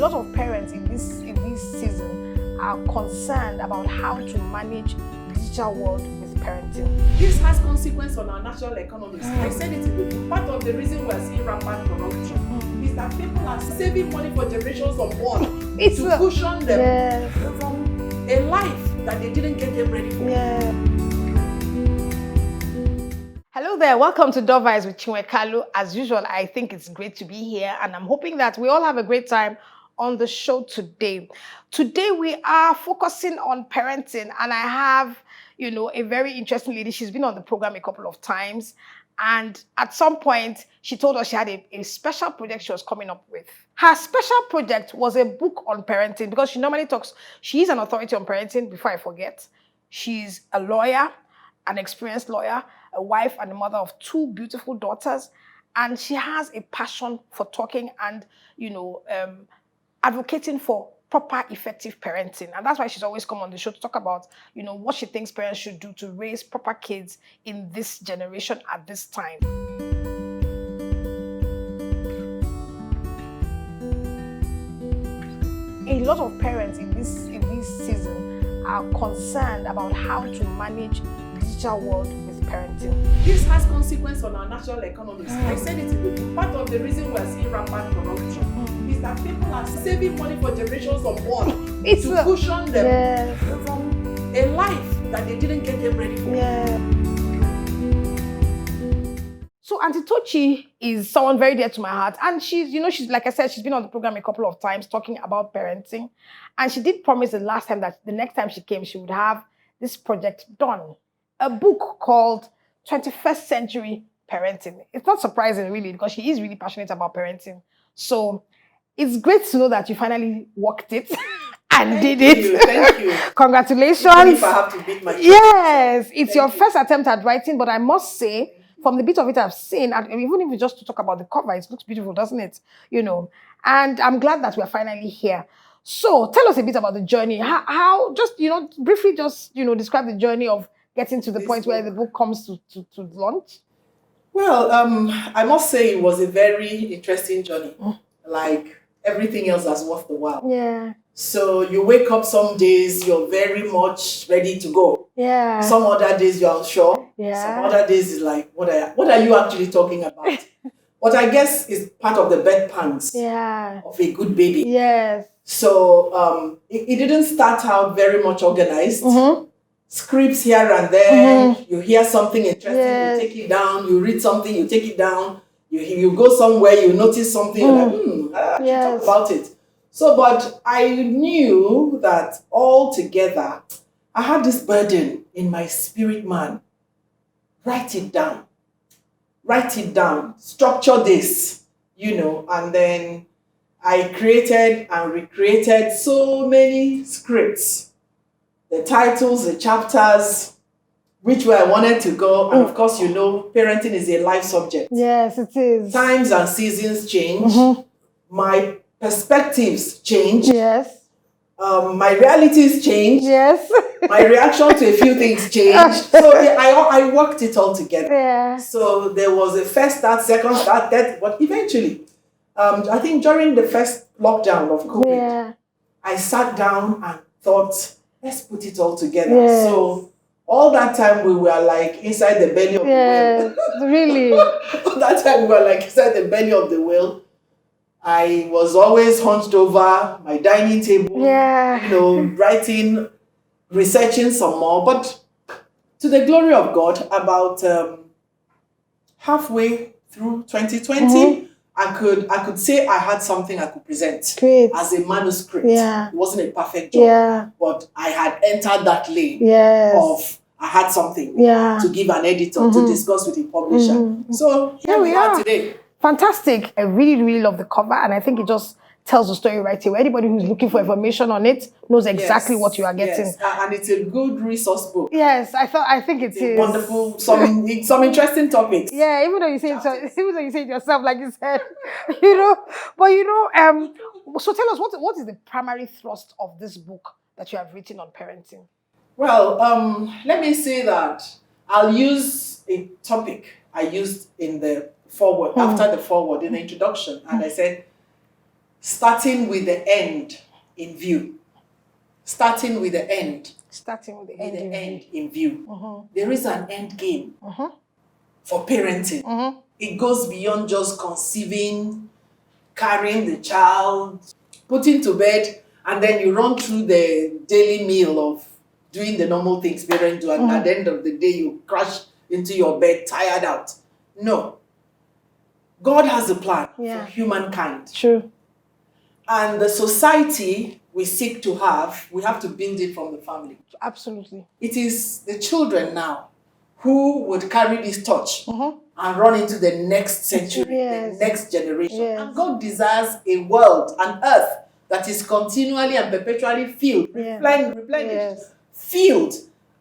lot of parents in this season are concerned about how to manage the digital world with parenting. This has consequence on our national economies. I said it in the book. Part of the reason we're seeing rampant corruption is that people are saving money for generations unborn to cushion them from a life that they didn't get them ready for. Hello there, welcome to Dove Eyes with Chinwekalu. As usual, I think it's great to be here, and I'm hoping that we all have a great time on the show today. Today we are focusing on parenting, and I have, a very interesting lady. She's been on the program a couple of times, and at some point she told us she had a special project she was coming up with. Her special project was a book on parenting, because she normally talks, she is an authority on parenting, before I forget. She's a lawyer, an experienced lawyer, a wife and a mother of two beautiful daughters, and she has a passion for talking and advocating for proper, effective parenting. And that's why she's always come on the show to talk about what she thinks parents should do to raise proper kids in this generation at this time. A lot of parents in this season are concerned about how to manage the digital world with parenting. This has consequence on our national economies. I said it in the book. Part of the reason we're seeing rampant corruption is that people are saving money for generations unborn to cushion them from a life that they didn't get them ready for. So Auntie Tochi is someone very dear to my heart, and she's like I said, she's been on the program a couple of times talking about parenting, and she did promise the last time that the next time she came, she would have this project done, a book called 21st Century Parenting. It's not surprising really, because she is really passionate about parenting. So it's great to know that you finally worked it and did it. Thank you. Congratulations. Even if I have to beat my chest. Yes, it's your first attempt at writing, but I must say, from the bit of it I've seen, and even if we just talk about the cover, it looks beautiful, doesn't it? And I'm glad that we're finally here. So tell us a bit about the journey. How just, briefly just, describe the journey of getting to the point where the book comes to launch. Well, I must say it was a very interesting journey. Like everything else that's worth the while. Yeah. So you wake up some days, you're very much ready to go. Yeah. Some other days you're unsure. Yeah. Some other days is like, what are you actually talking about? What I guess is part of the bed pangs of a good baby. Yes. So it didn't start out very much organized. Scripts here and there. You hear something interesting, you take it down. You read something, you take it down. You go somewhere, you notice something, you're like, I should talk about it. So, but I knew that altogether, I had this burden in my spirit, man. Write it down. Write it down. Structure this, and then I created and recreated so many scripts. The titles, the chapters, which way I wanted to go. And of course, parenting is a life subject. Yes, it is. Times and seasons change. My perspectives change. Yes. My realities change. Yes. My reaction to a few things changed. So I worked it all together. Yeah. So there was a first start, second start, third, but eventually, I think during the first lockdown of COVID, I sat down and thought, let's put it all together. Yes. So all that time we were like inside the belly of the whale. Really. All that time we were like inside the belly of the whale. I was always hunched over my dining table, writing, researching some more. But to the glory of God, about halfway through 2020, I could say I had something I could present as a manuscript. Yeah. It wasn't a perfect job, but I had entered that lane of I had something to give an editor to discuss with the publisher. So here we are today. Fantastic. I really, really love the cover, and I think it just tells the story right away. Anybody who's looking for information on it knows exactly what you are getting. Yes. And it's a good resource book. Yes, I think it is wonderful. Some interesting topics. Yeah, even though you say it yourself, like you said, so tell us what is the primary thrust of this book that you have written on parenting? Well, let me say that I'll use a topic I used in the forward, after the forward, in the introduction, and I said, starting with the end in view. Starting with the end. Starting with the With the end. end in view. There is an end game for parenting. It goes beyond just conceiving, carrying the child, putting to bed, and then you run through the daily meal of doing the normal things parents do, and at the end of the day you crash into your bed tired out. No. God has a plan for humankind. True. And the society we seek to have, we have to build it from the family. Absolutely. It is the children now who would carry this torch and run into the next century, the next generation. And God desires a world, an earth that is continually and perpetually filled, replenished, filled.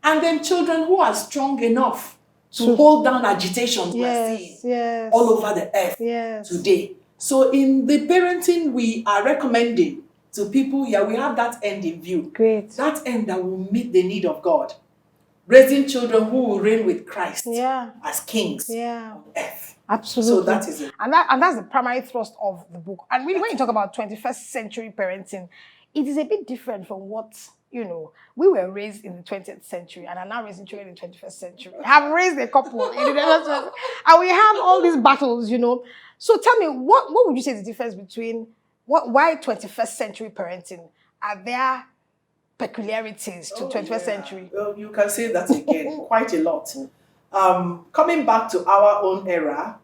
And then children who are strong enough to hold down agitations we're seeing all over the earth today. So in the parenting we are recommending to people here, we have that end in view. Great. That end that will meet the need of God. Raising children who will reign with Christ as kings on earth. Absolutely. So that is it. And that's the primary thrust of the book. And really, when you talk about 21st century parenting, it is a bit different from what, we were raised in the 20th century and are now raising children in the 21st century. Have raised a couple in the 21st century. And we have all these battles, So tell me, what would you say is the difference between why 21st century parenting? Are there peculiarities to 21st century? Well, you can say that again, quite a lot. Coming back to our own era,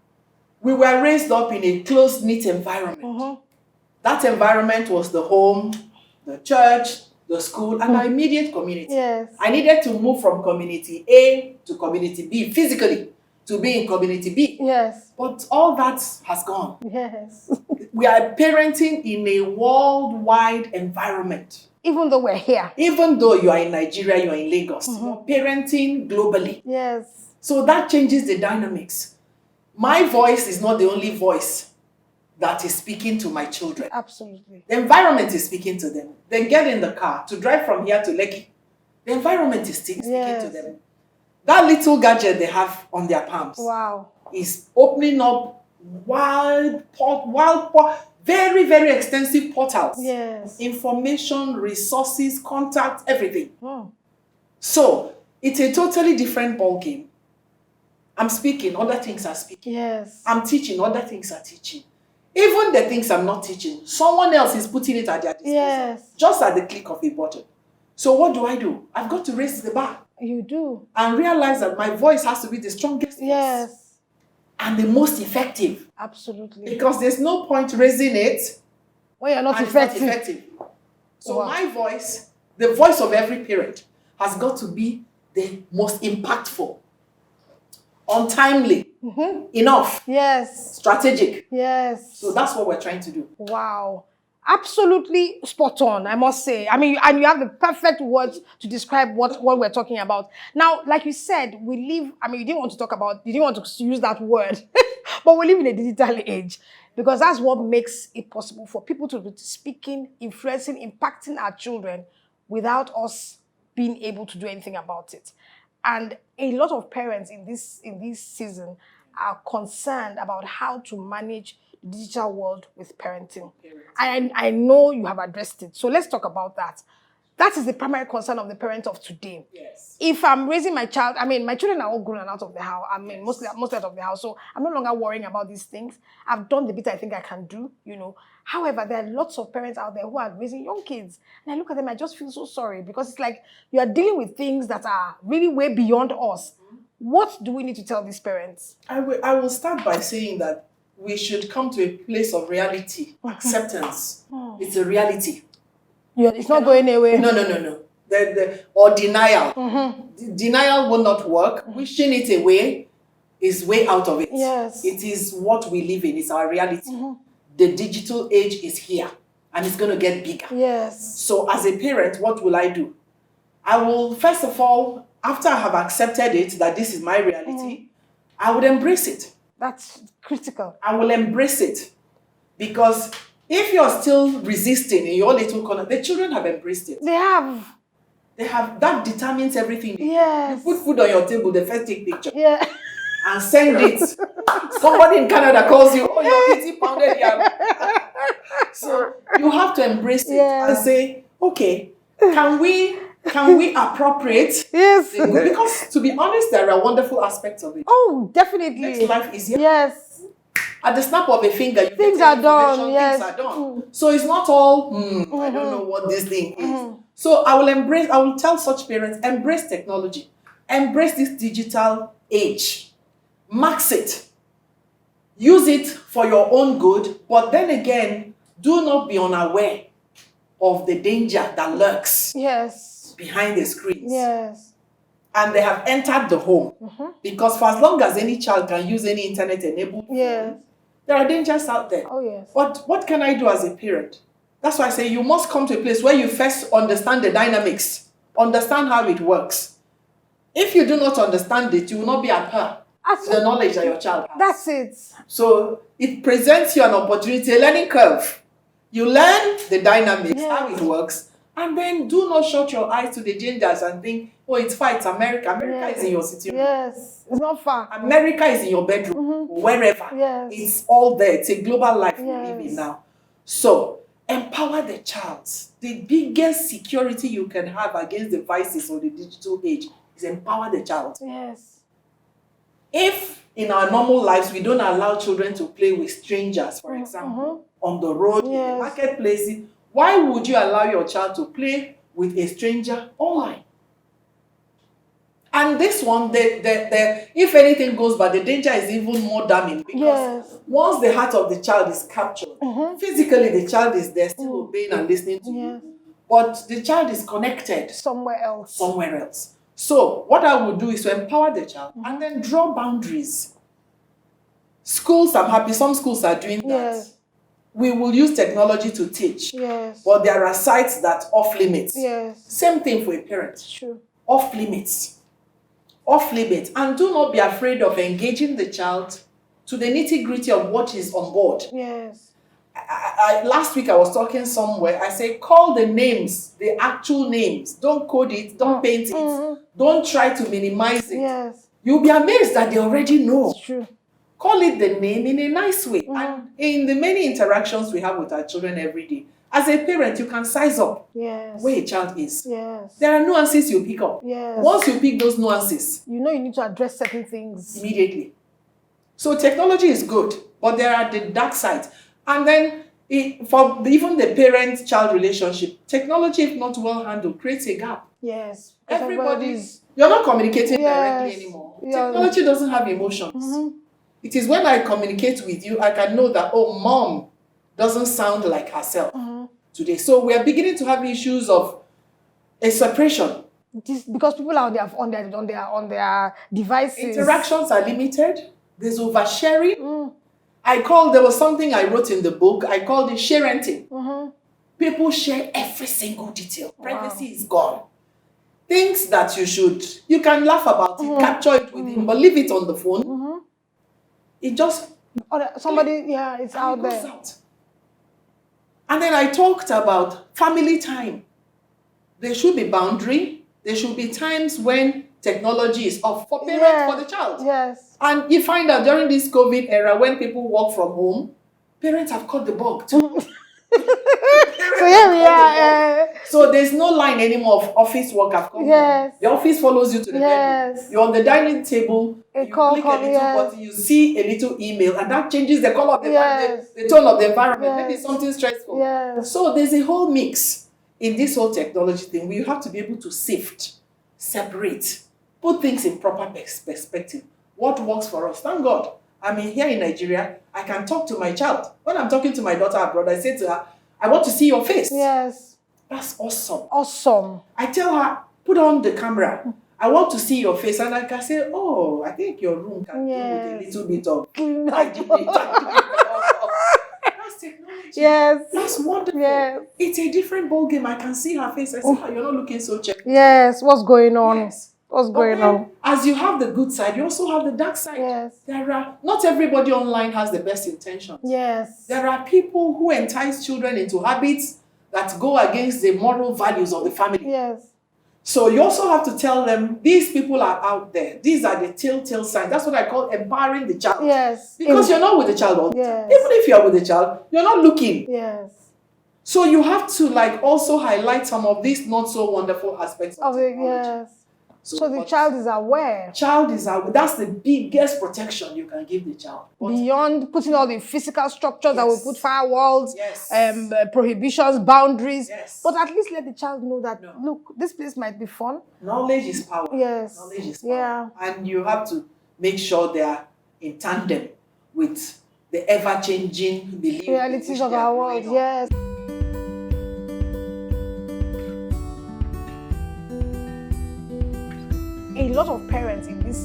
we were raised up in a close-knit environment. That environment was the home, the church, the school, and our immediate community. Yes. I needed to move from community A to community B physically to be in community B. Yes. But all that has gone. Yes. We are parenting in a worldwide environment. Even though we're here. Even though you are in Nigeria, you are in Lagos. You're parenting globally. Yes. So that changes the dynamics. My voice is not the only voice that is speaking to my children. Absolutely. The environment is speaking to them. They get in the car to drive from here to Lekki. The environment is still speaking to them. That little gadget they have on their palms is opening up very, very extensive portals. Yes. Information, resources, contacts, everything. So it's a totally different ballgame. I'm speaking, other things are speaking. Yes. I'm teaching, other things are teaching. Even the things I'm not teaching, someone else is putting it at their disposal. Yes. Just at the click of a button. So what do? I've got to raise the bar. You do. And realize that my voice has to be the strongest voice. And the most effective. Absolutely. Because there's no point raising it when you're not effective. So my voice, the voice of every parent, has got to be the most impactful, untimely, enough, strategic. Yes. So that's what we're trying to do. Wow. Absolutely spot on, I must say. I mean, and you have the perfect words to describe what we're talking about. Now, like you said, we live, you didn't want to use that word, but we live in a digital age because that's what makes it possible for people to be speaking, influencing, impacting our children without us being able to do anything about it. And a lot of parents in this season are concerned about how to manage the digital world with parenting. I know you have addressed it. So let's talk about that. That is the primary concern of the parent of today. Yes. If I'm raising my child, my children are all grown and out of the house. Mostly out of the house. So I'm no longer worrying about these things. I've done the bit I think I can do, However, there are lots of parents out there who are raising young kids. And I look at them, I just feel so sorry because it's like you are dealing with things that are really way beyond us. What do we need to tell these parents? I will start by saying that we should come to a place of reality, acceptance. It's a reality. It's not going away. No. Or denial. Denial will not work. Wishing it away is way out of it. Yes. It is what we live in. It's our reality. The digital age is here and it's going to get bigger. Yes. So as a parent, what will I do? I will, first of all, after I have accepted it, that this is my reality, I would embrace it. That's critical. I will embrace it. Because if you're still resisting in your little corner, the children have embraced it. They have. That determines everything. Yes. You put food on your table, they first take picture. Yeah. And send it. Somebody in Canada calls you, oh, your kitty pounded yam. So you have to embrace it and say, okay, can we appropriate Yes. the good? Because to be honest, there are wonderful aspects of it. Oh, definitely. Makes life easier. Yes. At the snap of a finger, you Things get are done. Yes. Things are done. So it's not all, I don't know what this thing is. So I will tell such parents, embrace technology. Embrace this digital age. Max it. Use it for your own good. But then again, do not be unaware of the danger that lurks behind the screens. Yes. And they have entered the home. Because for as long as any child can use any internet-enabled phone, there are dangers out there. Oh, yes. But what can I do as a parent? That's why I say you must come to a place where you first understand the dynamics, understand how it works. If you do not understand it, you will not be at par to the knowledge that your child has. That's it. So it presents you an opportunity, a learning curve. You learn the dynamics, how it works, and then do not shut your eyes to the dangers and think, oh, it's far, it's America. America is in your city. Yes, it's not far. America is in your bedroom, wherever. Yes. It's all there. It's a global life we live in now. So, empower the child. The biggest security you can have against the vices of the digital age is empower the child. Yes. If in our normal lives we don't allow children to play with strangers, for example, on the road, in the marketplace, why would you allow your child to play with a stranger online? And this one, if anything goes bad, the danger is even more damning because once the heart of the child is captured, physically the child is there still obeying and listening to you, but the child is connected somewhere else. So what I would do is to empower the child and then draw boundaries. Schools, I'm happy, some schools are doing that. We will use technology to teach, but there are sites that off limits. Same thing for a parent. True. Off limits. Off limits. And do not be afraid of engaging the child to the nitty-gritty of what is on board. Yes. Last week I was talking somewhere. I said, call the names, the actual names. Don't code it. Don't paint it. Don't try to minimize it. Yes. You'll be amazed that they already know. It's true. Call it the name in a nice way. And in the many interactions we have with our children every day, as a parent, you can size up where a child is. There are nuances you pick up. Once you pick those nuances, you know you need to address certain things immediately. So technology is good, but there are the dark sides. And then for even the parent-child relationship, technology, if not well handled, creates a gap. Yes. You're not communicating directly anymore. Technology doesn't have emotions. It is when I communicate with you, I can know that, oh, mom doesn't sound like herself today. So we are beginning to have issues of a separation. Because people are on their devices. Interactions are limited. There's oversharing. There was something I wrote in the book. I called it sharenting. People share every single detail. Privacy is gone. Things that you can laugh about it, capture it with him, but leave it on the phone. It just it's out there. And then I talked about family time. There should be boundary. There should be times when technology is off for parents, for the child. Yes. And you find out during this COVID era, when people work from home, parents have caught the bug too. So here we are. So there's no line anymore of office work have come. The office follows you to the bedroom. You're on the dining table. You click a little button, you see a little email, and that changes the color of the tone of the environment. Maybe something stressful. So there's a whole mix in this whole technology thing. We have to be able to sift, separate, put things in proper perspective. What works for us? Thank God. I mean, here in Nigeria, I can talk to my child. When I'm talking to my daughter abroad, I say to her, I want to see your face. Yes. That's awesome. Awesome. I tell her, put on the camera. I want to see your face. And I can say, oh, I think your room can do with a little bit of That's technology. Yes. That's wonderful. Yes. It's a different ballgame. I can see her face. I say, oh, you're not looking so checked. Yes. What's going on? Yes. What's going on? As you have the good side, you also have the dark side. Yes. Not everybody online has the best intentions. Yes. There are people who entice children into habits that go against the moral values of the family. Yes. So you also have to tell them, these people are out there. These are the telltale signs. That's what I call empowering the child. Yes. Because you're not with the child all the time. Even if you're with the child, you're not looking. Yes. So you have to like also highlight some of these not so wonderful aspects of technology. Yes. So the child is aware. That's the biggest protection you can give the child. Beyond putting all the physical structures that will put firewalls, yes. Prohibitions, boundaries. Yes. But at least let the child know that, look, this place might be fun. Knowledge is power. Yes. Knowledge is power. And you have to make sure they are in tandem with the ever-changing realities of our world. Yes. A lot of parents in this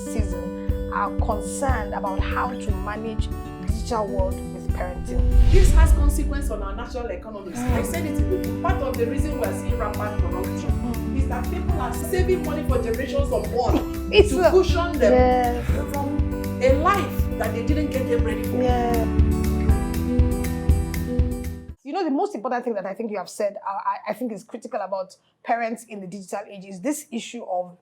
season are concerned about how to manage the digital world with parenting. This has consequence on our national economies. I said it in the book. Part of the reason we're seeing rampant corruption is that people are saving money for generations of one to cushion them from a life that they didn't get them ready for. You know, the most important thing that I think you have said, I think is critical about parents in the digital age is this issue of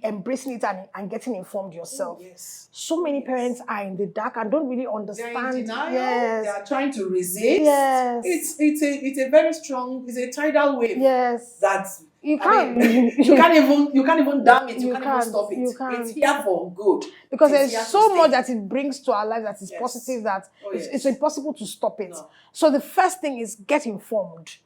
embracing it and getting informed yourself. Yes. So many parents are in the dark and don't really understand. They're in denial. Yes. They are trying to resist. Yes. It's a very strong, it's a tidal wave. Yes. That you can't you can't even dam it. You can't even stop it. You can't. It's here for good. Because there's so much that it brings to our lives that is positive that it's impossible to stop it. No. So the first thing is get informed.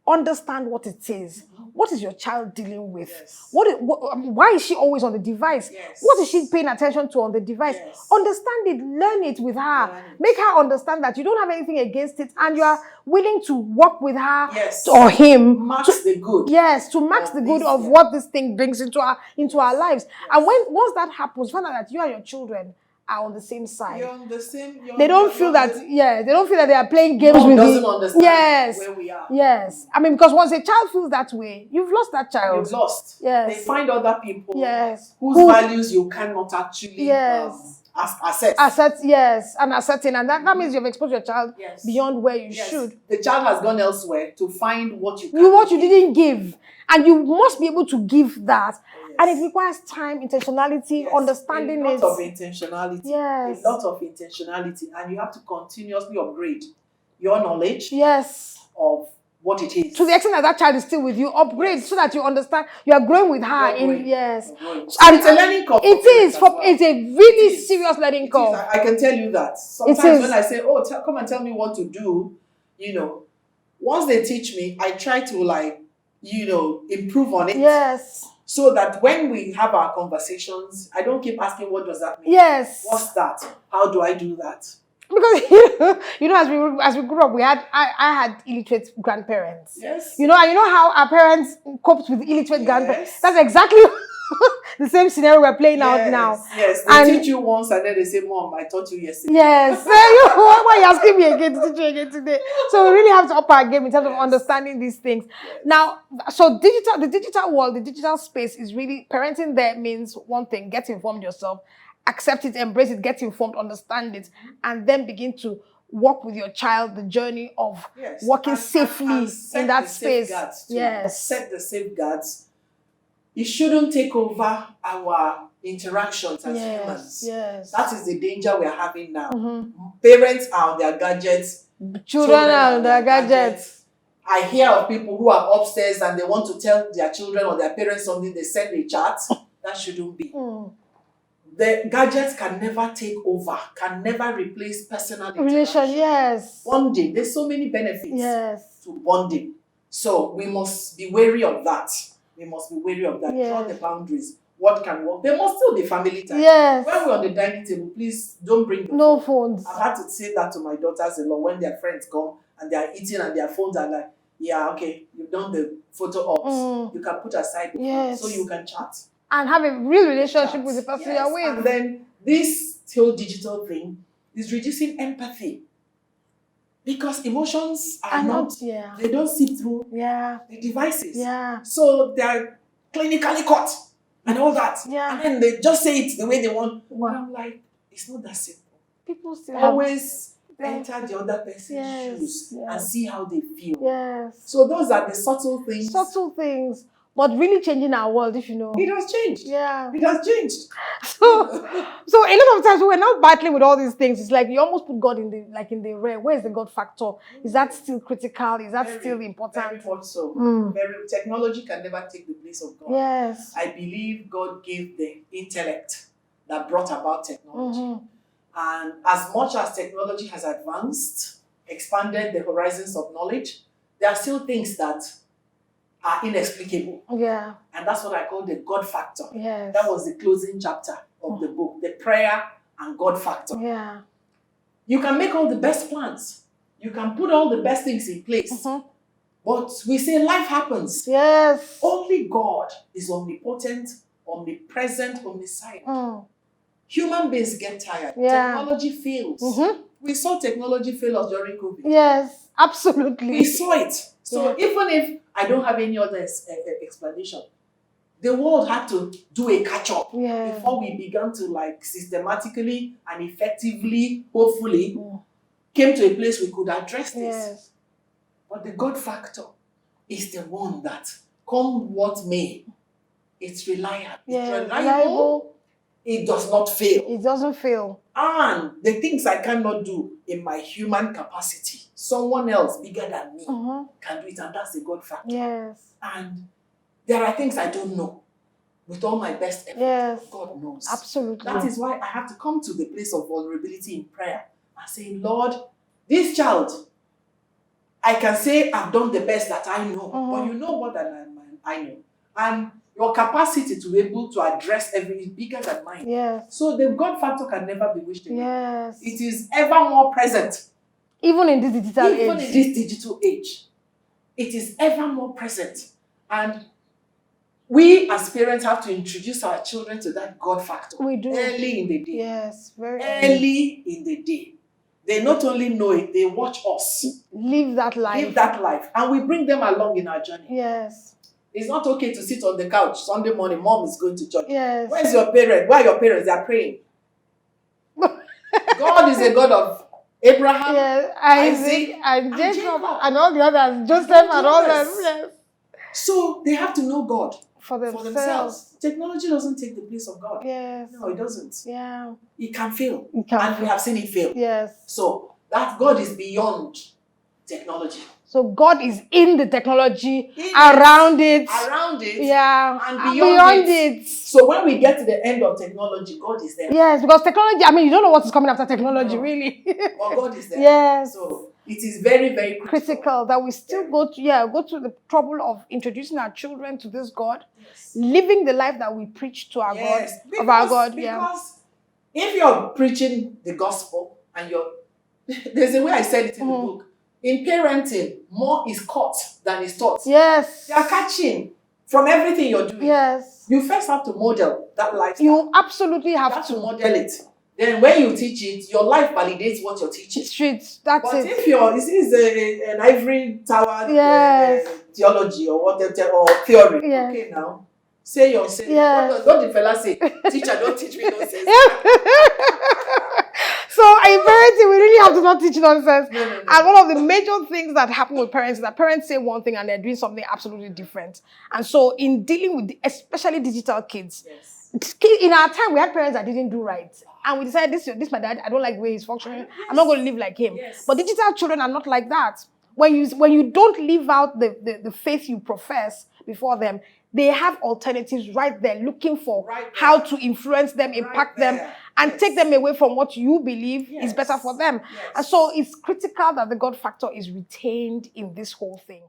Understand what it is. What is your child dealing with? Yes. Why is she always on the device? Yes. What is she paying attention to on the device? Yes. Understand it, learn it with her. Make her understand that you don't have anything against it and you are willing to work with her or him. Max the good. Yes, to max the good of what this thing brings into our lives. Yes. And once that happens, find out that you and your children are on the same side. You're on the same. They don't feel that. They don't feel that they are playing games with doesn't understand where we are. Yes, I mean, because once a child feels that way, you've lost that child. You've lost. Yes. They find other people. Yes. Whose values you cannot actually. Assess. Yes, and ascertain, and that means you've exposed your child beyond where you should. The child has gone elsewhere to find what you didn't give, and you must be able to give that. And it requires time, intentionality, understanding it. A lot of intentionality. Yes. A lot of intentionality. And you have to continuously upgrade your knowledge of what it is. To the extent that child is still with you, upgrade so that you understand you are growing with her. And it's a learning curve. It's a really serious learning curve. I can tell you that. Sometimes when I say, come and tell me what to do, once they teach me, I try to improve on it. Yes. So that when we have our conversations, I don't keep asking, what does that mean? Yes. What's that? How do I do that? Because as we grew up, I had illiterate grandparents. Yes. And you know how our parents coped with illiterate grandparents. That's exactly the same scenario we're playing out now. Yes. They teach you once and then they say, Mom, I taught you yesterday. Yes. Why are you asking me again to teach you again today? So we really have to up our game in terms of understanding these things. Now, so the digital world, the digital space is really, parenting there means one thing, get informed yourself, accept it, embrace it, get informed, understand it, and then begin to walk with your child the journey of working safely in that space. Set the safeguards. It shouldn't take over our interactions as humans. Yes. That is the danger we're having now. Parents are on their gadgets. Children are on their gadgets. I hear of people who are upstairs and they want to tell their children or their parents something, they send a chat. That shouldn't be. The gadgets can never take over, can never replace personal interaction. Yes. Bonding. There's so many benefits to bonding. So we must be wary of that. Draw the boundaries. What can work? There must still be family time. Yes. When we're on the dining table, please don't bring no phones. I've had to say that to my daughters a lot when their friends come and they are eating and their phones are like, you've done the photo ops. You can put aside the phone so you can chat. And have a real relationship with the person you're with. And then this whole digital thing is reducing empathy. Because emotions are not they don't seep through the devices. So they're clinically caught and all that. And then they just say it the way they want. And I'm like, it's not that simple. People still always enter the other person's shoes and see how they feel. So those are the subtle things. but really changing our world, if you know. It has changed. Yeah. It has changed. So a lot of times when we're not battling with all these things, it's like you almost put God in the rare. Where is the God factor? Is that still critical? Is that still important? Very much so. Technology can never take the place of God. Yes. I believe God gave the intellect that brought about technology. And as much as technology has advanced, expanded the horizons of knowledge, there are still things that are inexplicable. Yeah. And that's what I call the God factor. Yes. That was the closing chapter of the book, the prayer and God factor. Yeah. You can make all the best plans. You can put all the best things in place. But we say life happens. Yes. Only God is omnipotent, omnipresent, omniscient. Human beings get tired. Yeah. Technology fails. We saw technology fail us during COVID. Yes, absolutely. We saw it. So even if I don't have any other explanation, the world had to do a catch-up before we began to like systematically and effectively, hopefully, came to a place we could address this. Yes. But the God factor is the one that, come what may, it's reliable. Yeah, It's reliable. It does not fail. It doesn't fail. And the things I cannot do in my human capacity, someone else bigger than me can do it, and that's the God factor. Yes. And there are things I don't know. With all my best effort, yes. God knows. Absolutely. That is why I have to come to the place of vulnerability in prayer and say, Lord, this child, I can say I've done the best that I know, but you know more than I know. And your capacity to be able to address everything is bigger than mine. Yes. So the God factor can never be wished away. Yes. It is ever more present. Even in this digital age. Even in this digital age. It is ever more present. And we as parents have to introduce our children to that God factor. We do. Early in the day. Yes, very early in the day. They not only know it, they watch us. Live that life. Live that life. And we bring them along in our journey. Yes. It's not okay to sit on the couch Sunday morning, mom is going to church. Yes. Where's your parent? Where are your parents? They are praying. God is a God of Abraham, yes. Isaac, and Jacob, and all the others, Joseph and all them. Yes. So they have to know God for themselves. Technology doesn't take the place of God. Yes. No, it doesn't. Yeah. It can fail. It can and we have seen it fail. Yes. So that God is beyond technology. So God is in the technology, around it, yeah, and beyond it. So when we get to the end of technology, God is there. Yes, because technology, I mean, you don't know what is coming after technology, really. But God is there. Yes. So it is very, very critical that we still go to the trouble of introducing our children to this God, living the life that we preach to our God, of our God. Because if you're preaching the gospel and there's a way I said it in the book. In parenting, more is caught than is taught. Yes. You are catching from everything you're doing. Yes. You first have to model that lifestyle. You absolutely have to model it. Then when you teach it, your life validates what you're teaching. That's but it. If this is an ivory tower theology or whatever, or theory, okay now, say yourself. Yes. What the fella say? Teacher, don't teach me nonsense. So in parenting, we really have to not teach nonsense. No. And one of the major things that happen with parents is that parents say one thing and they're doing something absolutely different. And so in dealing with especially digital kids, in our time, we had parents that didn't do right. And we decided, this my dad, I don't like the way he's functioning. I'm not going to live like him. But digital children are not like that. When you don't live out the faith you profess before them, they have alternatives right there, looking for how to influence them, impact them, and take them away from what you believe is better for them. And so it's critical that the God factor is retained in this whole thing.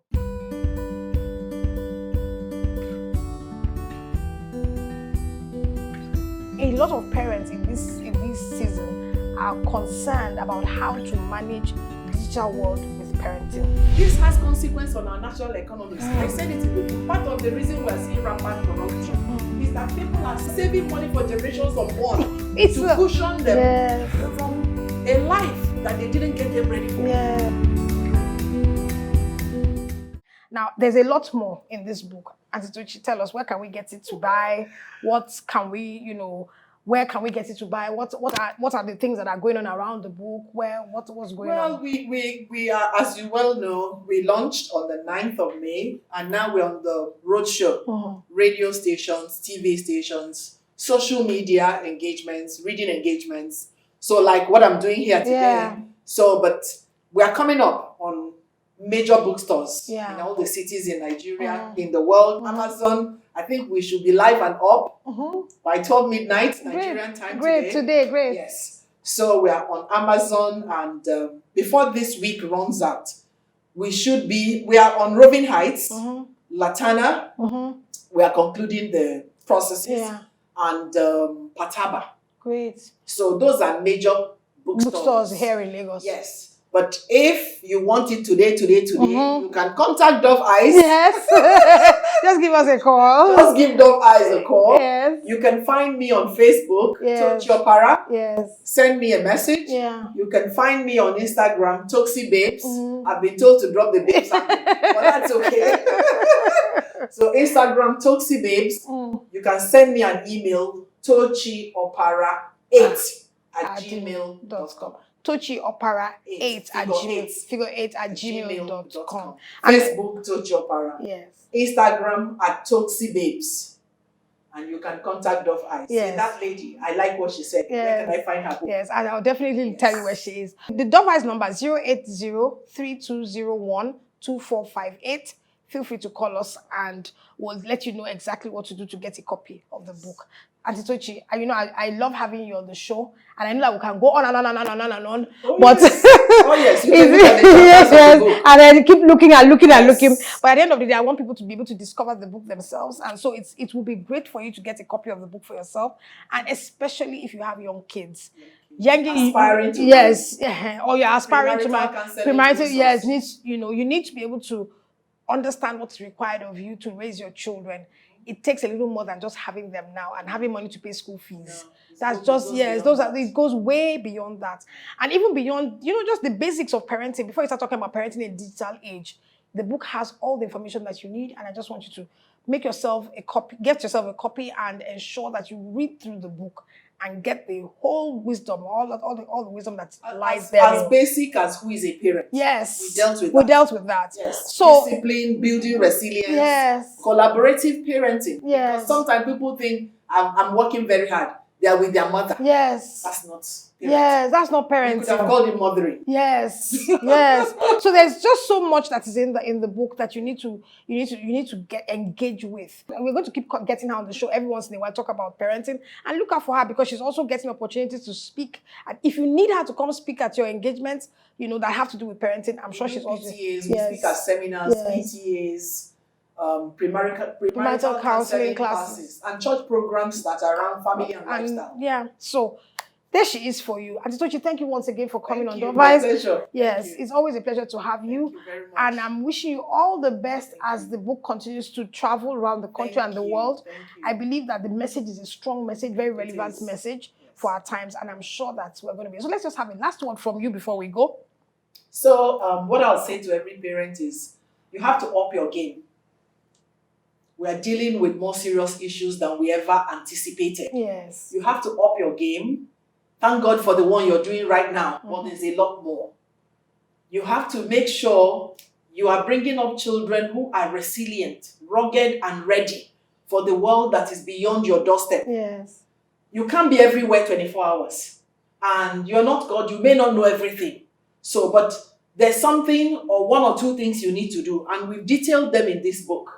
A lot of parents in this season are concerned about how to manage the digital world with parenting. This has consequence on our national economies. I said it in the book. Part of the reason we are seeing rampant corruption is that people are saving money for generations unborn to cushion them from a life that they didn't get them ready for. Now, there's a lot more in this book. Auntie Tochi, tell us, where can we get it to buy? What can we, Where can we get it to buy? What are the things that are going on around the book? What's going on? Well, we are, as you well know, we launched on the 9th of May, and now we're on the roadshow, radio stations, TV stations, social media engagements, reading engagements. So like what I'm doing here today. Yeah. So, but we are coming up on major bookstores in Yeah. all the cities in Nigeria, in the world. Amazon, I think we should be live and up by 12 midnight Nigerian time today. Great. Yes. So we are on Amazon, and before this week runs out, we are on Roving Heights, Latana. We are concluding the processes, and Pataba. Great. So those are major bookstores here in Lagos. Yes. But if you want it today, you can contact Dove Eyes. Yes. Just give us a call. Just give Dove Eyes a call. Yes. You can find me on Facebook, Yes. Tochi Opara. Yes. Send me a message. Yeah. You can find me on Instagram, Toxi Babes. I've been told to drop the babes, but that's okay. So Instagram, Toxi Babes. You can send me an email, tochiopara8@gmail.com. Tochi Opara 8 at gmail.com. Facebook Tochi Opara. Yes. Instagram at Toxi Babes. And you can contact Dove Eyes. Yes. Say, that lady, I like what she said. Yes. Where can I find her book? Yes, and I'll definitely tell you where she is. The Dove Eyes number is 080-3201-2458. Feel free to call us and we'll let you know exactly what to do to get a copy of the book. Auntie Tochi, I love having you on the show, and I know that we can go on and on. Oh, but yes. Oh yes, you can look at the yes, chapters of the book. and then keep looking and looking. But at the end of the day, I want people to be able to discover the book themselves, and so it will be great for you to get a copy of the book for yourself, and especially if you have young kids. Aspiring to yes, or you're aspiring to premarital. Yes, you need to be able to understand what's required of you to raise your children. It takes a little more than just having them now and having money to pay school fees. It goes way beyond that. And even beyond, just the basics of parenting. Before you start talking about parenting in a digital age, the book has all the information that you need. And I just want you to get yourself a copy and ensure that you read through the book and get the whole wisdom, all the wisdom that lies there. As basic as who is a parent. Yes. We dealt with that. Yes. So, discipline, building resilience. Yes. Collaborative parenting. Yes. Because sometimes people think I'm working very hard. They are with their mother. Yes. That's not parenting. Yes, that's not parenting. You could have called it mothering. Yes. Yes. So there's just so much that is in the book that you need to get engaged with. We're going to keep getting her on the show every once in a while, talk about parenting, and look out for her because she's also getting opportunities to speak. And if you need her to come speak at your engagements, that have to do with parenting, I'm sure she's also PTAs, we speak at seminars, PTAs. Premarital counseling classes and church programs that are around family and lifestyle. Yeah, so there she is for you. Auntie Tochi, thank you once again for coming on Dove My Eyes. pleasure. Yes, it's always a pleasure to have you. Thank you very much. And I'm wishing you all the best as the book continues to travel around the country and the world. I believe that the message is a strong message, very relevant message for our times, and I'm sure that we're going to be. So let's just have a last word from you before we go. So what I'll say to every parent is you have to up your game. We are dealing with more serious issues than we ever anticipated. Yes. You have to up your game. Thank God for the one you're doing right now, but there's a lot more. You have to make sure you are bringing up children who are resilient, rugged, and ready for the world that is beyond your doorstep. Yes. You can't be everywhere 24 hours. And you're not God. You may not know everything. But there's something or one or two things you need to do. And we've detailed them in this book.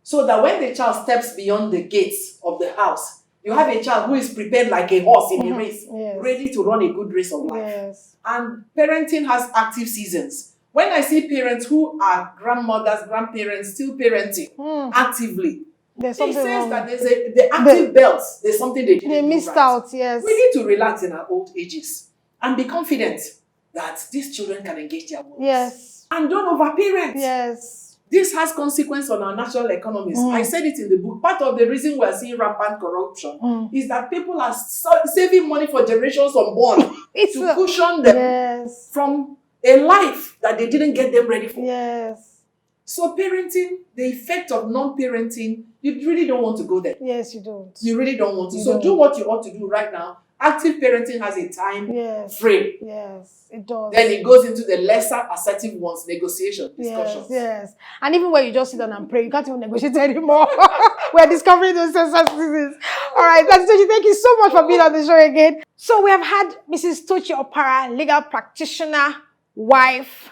So that when the child steps beyond the gates of the house, you have a child who is prepared like a horse in a race, ready to run a good race of life. Yes. And parenting has active seasons. When I see parents who are grandmothers, grandparents, still parenting actively, it says wrong. That there's the active belts, there's something they missed out, yes. We need to relax in our old ages and be confident that these children can engage their worlds. Yes. And don't overparent. Yes. This has consequence on our national economies. I said it in the book. Part of the reason we are seeing rampant corruption is that people are saving money for generations unborn to cushion them from a life that they didn't get them ready for. Yes. So parenting, the effect of non-parenting, you really don't want to go there. Yes, you don't. You really don't want to. You So don't. do what you ought to do right now. Active parenting has a time frame. Yes, it does. Then it goes into the lesser assertive ones, negotiation, discussions. Yes. And even when you just sit down and pray, you can't even negotiate anymore. We're discovering those sentences. All right, that's Tochi. Thank you so much for being on the show again. So we have had Mrs. Tochi Opara, legal practitioner, wife,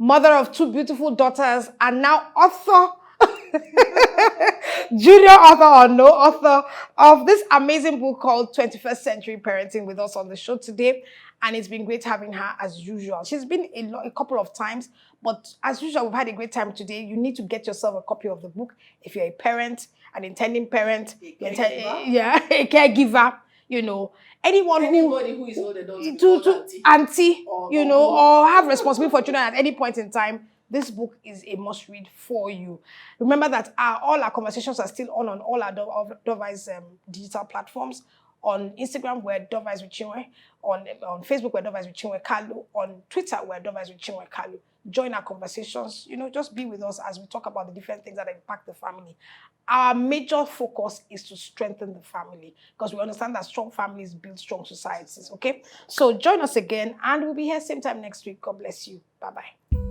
mother of 2 beautiful daughters, and now author, junior author or no author of this amazing book called 21st Century Parenting with us on the show today. And it's been great having her as usual. She's been a couple of times, but as usual, we've had a great time today. You need to get yourself a copy of the book if you're a parent, an intending parent, a caregiver, you know, anybody who is older to auntie, you know, or have responsibility for children at any point in time. This book is a must-read for you. Remember that all our conversations are still on all our Dovice digital platforms. On Instagram, we're Dovice with Chinwe. On Facebook, we're Dovice with Chinwe Kalu. On Twitter, we're Dovice with Chinwe Kalu. Join our conversations. You know, just be with us as we talk about the different things that impact the family. Our major focus is to strengthen the family because we understand that strong families build strong societies, okay? So join us again and we'll be here same time next week. God bless you. Bye-bye.